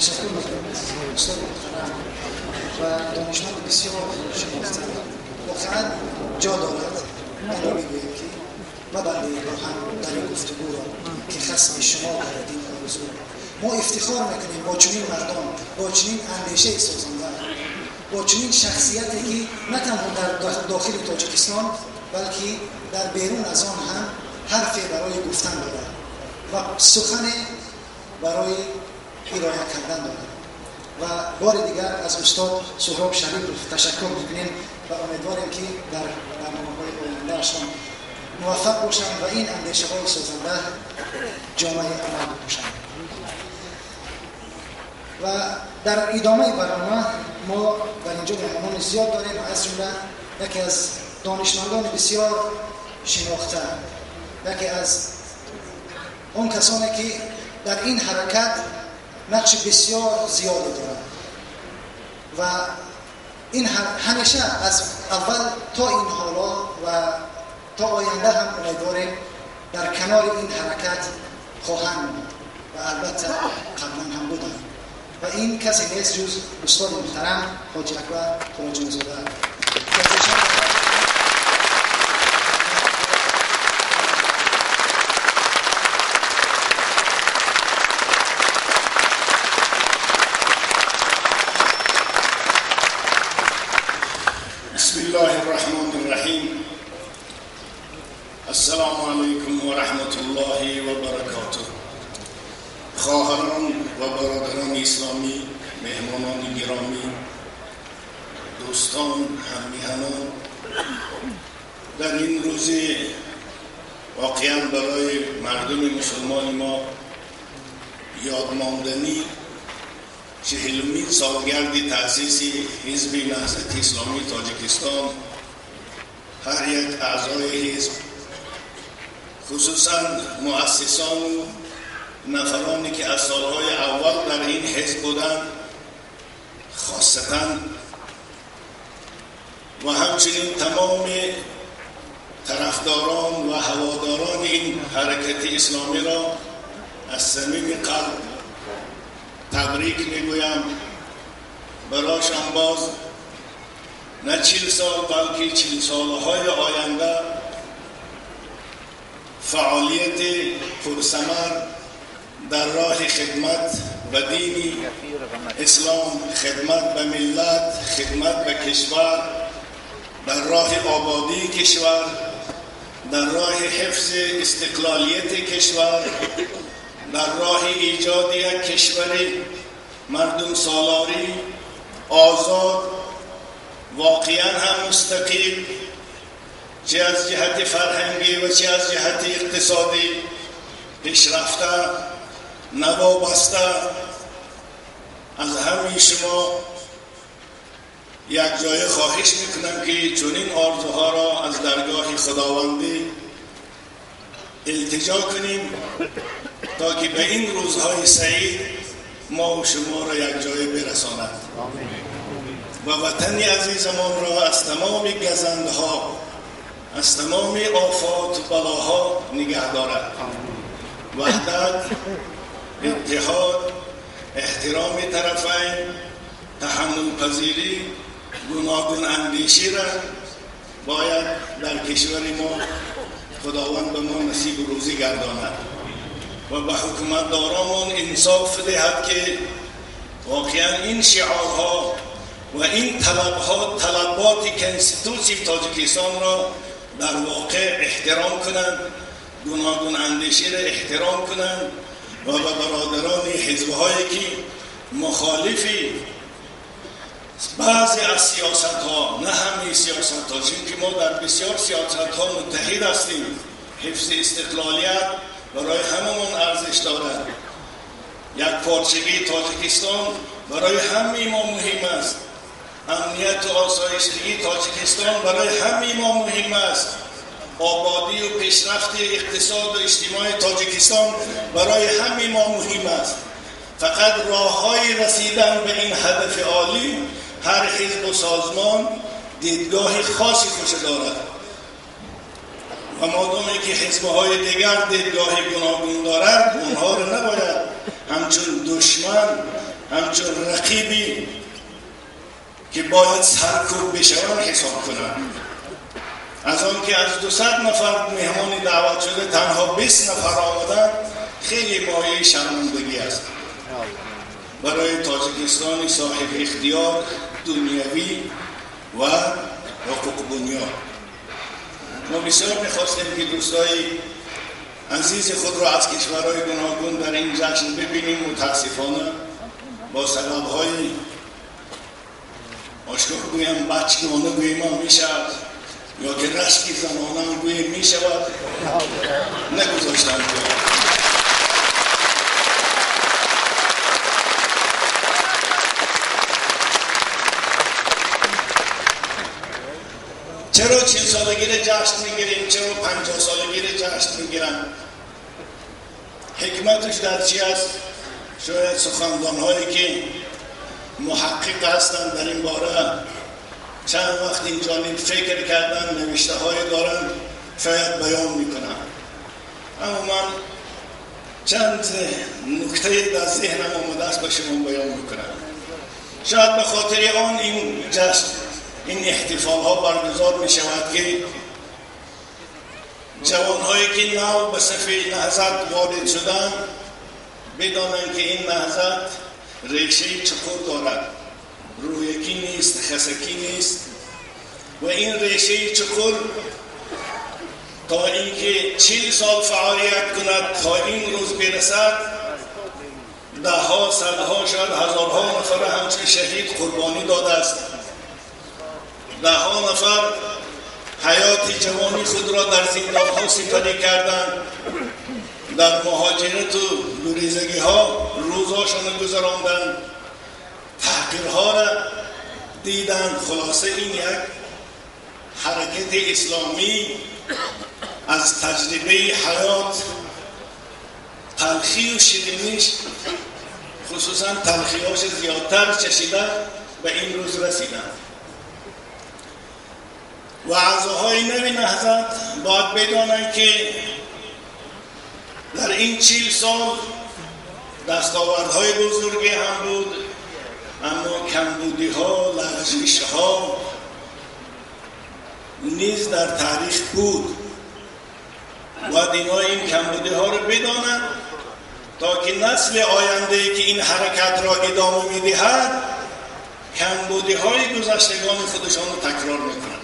تشکر میکنم استاد محترم و دانشمند بسیار شناخته واقعا جا دارد من را میگویم که مبنده هم در این گفتگو را که خصم شما دارد این موضوع ما افتخار میکنیم با چنین مردم، با چنین اندیشه سازنده، با چنین شخصیتی که نه تنها در داخل تاجیکستان بلکه در بیرون از آن هم حرفی برای گفتن دارد و سخن برای ارائه کردن دارد و بار دیگر از استاد سهراب شریف تشکر میکنیم و امیدواریم که در برنامه‌های آینده‌شان موفق باشند و این اندیشه‌های سازنده جامعه عمل باشند. و در ادامه برنامه ما در اینجا مهمانان زیاد داریم و از جمله یکی از دانشمندان بسیار شناخته، یکی از اون کسانی که در این حرکت نقش بسیار زیادی دارند و این همیشه از اول تا این حالا و تا آینده هم امیدواریم در کنار این حرکت خواهند بود و البته قبلا هم بودند و این کسی نیست جز استاد محترم حاجی اکبر خواجه زاده. بسم الله الرحمن الرحیم. السلام علیکم و رحمت الله و برکاته. خواهران و برادران اسلامی، مهمانان گرامی، دوستان، هممیهنان، در این روز واقعا برای مردم مسلمان ما یادماندنی 40مین سالگرد تأسیس حزب نهضت اسلامی تاجیکستان، هر یک اعضای حزب، خصوصا مؤسسان و نفرانی که از سالهای اول در این حزب بودند، خاصتا و همچنین تمام طرفداران و هواداران این حرکت اسلامی را از صمیم قلب تبریک میگویم. برایشان باز نه 40 سال بلکه 40 سالهای آینده فعالیت پرثمر در راه خدمت و دین اسلام، خدمت به ملت، خدمت به کشور، در راه آبادی کشور، در راه حفظ استقلالیت کشور، در راه ایجاد یک کشور مردم سالاری آزاد، واقعا هم مستقل، چه از جهت فرهنگی و چه از جهت اقتصادی پیشرفته، نوابسته. از همه شما یک جای خواهش میکنم که چنین آرزوها را از درگاه خداوندی التجا کنیم تا که به این روزهای سعید ما و شما را یک جای برساند و وطن عزیزمان را از تمام گزندها، از تمام آفات و بلاها نگه دارد. وحدت، اتحاد، احترام طرفین، تحمل پذیری، گوناگون اندیشی را باید در کشور ما خداوند به ما نصیب روزی گرداند و به حکومتداران انصاف دهد که واقعا این شعارها و این طلبات کنستیتوسی تاجیکستان را در واقع احترام کنند، گوناگون اندیشی را احترام کنند و به برادران حزب‌هایی که مخالفی بعضی از سیاست ها، نه همه سیاست ها، چون که ما در بسیار سیاست ها متحد هستیم، حفظ استقلالیت برای هممون ارزش دارد، یک پارچگی تاجیکستان برای همه ما مهم است، امنیت و آسایشگی تاجیکستان برای همه ما مهم است، آبادی و پیشرفت اقتصاد و اجتماعی تاجیکستان برای همه ما مهم است. فقط راه‌های رسیدن به این هدف عالی هر حزب و سازمان دیدگاه خاصی خوش دارد و مادامی که حزب‌های دیگر دیدگاه گوناگون دارند، اونها رو نباید همچون دشمن، همچون رقیبی که باید سرکوب بشوند حساب کنند. از آن که از 200 نفر مهمان دعوت شده تنها 20 نفر آمدند، خیلی مایه شرمندگی است برای تاجیکستان صاحب اختیار دنیوی و حقوق بنیاد. ما بسیار می‌خواستیم که دوستای عزیز خود را از کشورهای گوناگون در این جشن ببینیم. متاسفانه با سبب‌های آشکار گویم بچگانه گویم می‌شود یا که رشک زنانه گویم می‌شود نگذاشتند که چرا 40 سالگی را جشن میگیریم؟ چرا 50 سالگی را جشن میگیرن؟ حکمتش در چی است؟ شاید سخنران‌هایی که محقق هستند در این باره چند وقت این جانب فکر کردن، نوشته های دارن، شاید بیان میکنن. اما من چند نکته در ذهنم آمده است با شما بیان میکنم. شاید به خاطر آن این جشن، این احتفال ها برگزار می شود که جوان هایی که نو به صف نهضت وارد شدن بدانند که این نهضت ریشه چقور دارد، رویکی نیست، خسکی نیست و این ریشه چقور تا اینکه 40 سال فعالیت کند تا این روز برسد، ده ها، صدها، شاید هزارها نفر همچون شهید قربانی داده است. ده ها نفر حیات جوانی خود را در زندان ها سپری کردند، در مهاجرت و گریزگی ها روزاشان گذراندند، تحقیرها را دیدند. خلاصه این یک حرکت اسلامی از تجربه حیات، تلخی و شیرینیش، خصوصا تلخیاش زیادتر چشیده به این روز رسیدند. و اعضاهای نوی نهضت باید بدانند که در این 40 سال دستاوردهای بزرگی هم بود، اما کمبودی ها، لغزش ها نیز در تاریخ بود. باید اینا این کمبودی ها رو بدانند تا که نسل آینده که این حرکت را ادامه میدهد کمبودی های گذشتگان خودشان رو تکرار میکنند.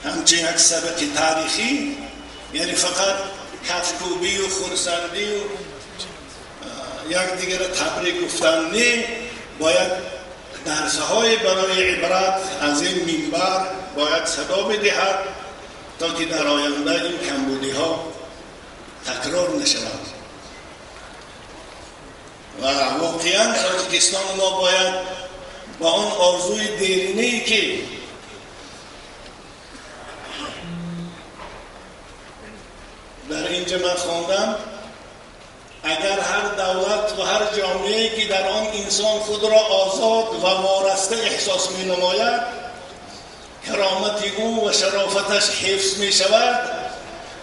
همچنین یک سبق تاریخی، یعنی فقط کفکوبی و خونسردی و یک دیگر تبریک گفتن نه، باید درسهای برای عبرت از این منبر باید صدا بدهد تا که در آینده این کمبودی ها تکرار نشود. و واقعا تاجیکستان ما باید با آن آرزوی دیرینه‌ای که در اینجا من خواندم، اگر هر دولت و هر جامعه‌ای که در آن انسان خود را آزاد و وارسته احساس می نماید، کرامت او و شرافتش حفظ می شود،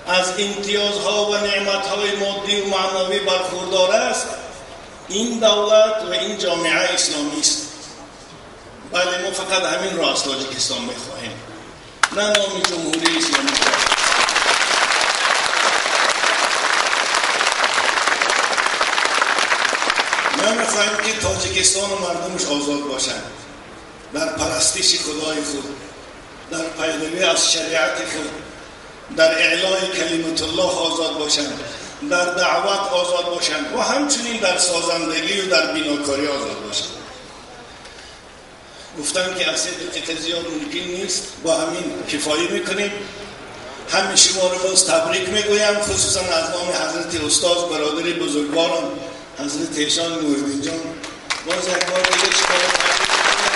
از امتیازها و نعمتهای مادی و معنوی برخوردار است، این دولت و این جامعه اسلامی است. بله، ما فقط همین را از تاجیکستان می خواهیم، نه نام جمهوری اسلامی. ما می‌خواهیم که تاجیکستان و مردمش آزاد باشند، در پرستش خدای خود، در پیروی از شریعت خود، در اعلای کلمت الله آزاد باشند، در دعوت آزاد باشند و همچنین در سازندگی و در بیناکاری آزاد باشند. گفتم که از صدق زیاد ممکن نیست، با همین کفایه میکنیم. همه شما رو باز تبریک میگویم، خصوصا از نام حضرت استاد برادر بزرگوارم حضرت ایشان نوردین جان، باز یک بار دیگه شما رو تبریک میگویم.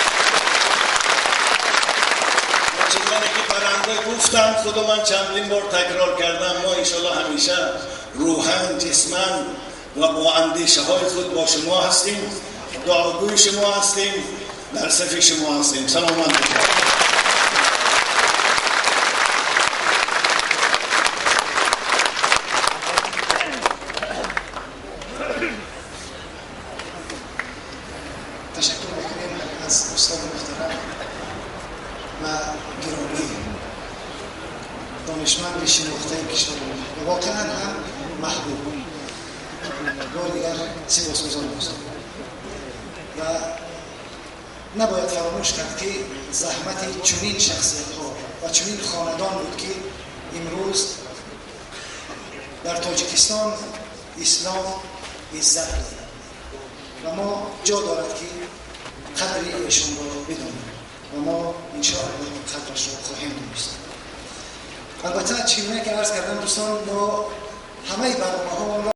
چنانه که برنده گفتم، خود من چندین بار تکرار کردم، ما انشالله همیشه روحاً، جسماً و با اندیشه های خود با شما هستیم، دعاگوی شما هستیم، در صف شما هستیم. سلامت. قبل شناخته کشور و واقعا هم محبوب. بار دیگر سپاسگزار هستم و نباید فراموش کرد که زحمت چنین شخصیت ها و چنین خاندان بود که امروز در تاجیکستان اسلام عزت دارد و ما جا دارد که قدر ایشان را بدانیم و ما انشاءالله قدرش را خواهیم دانست. البته چگونه که عرض کردم دوستان، ما همه برنامه ها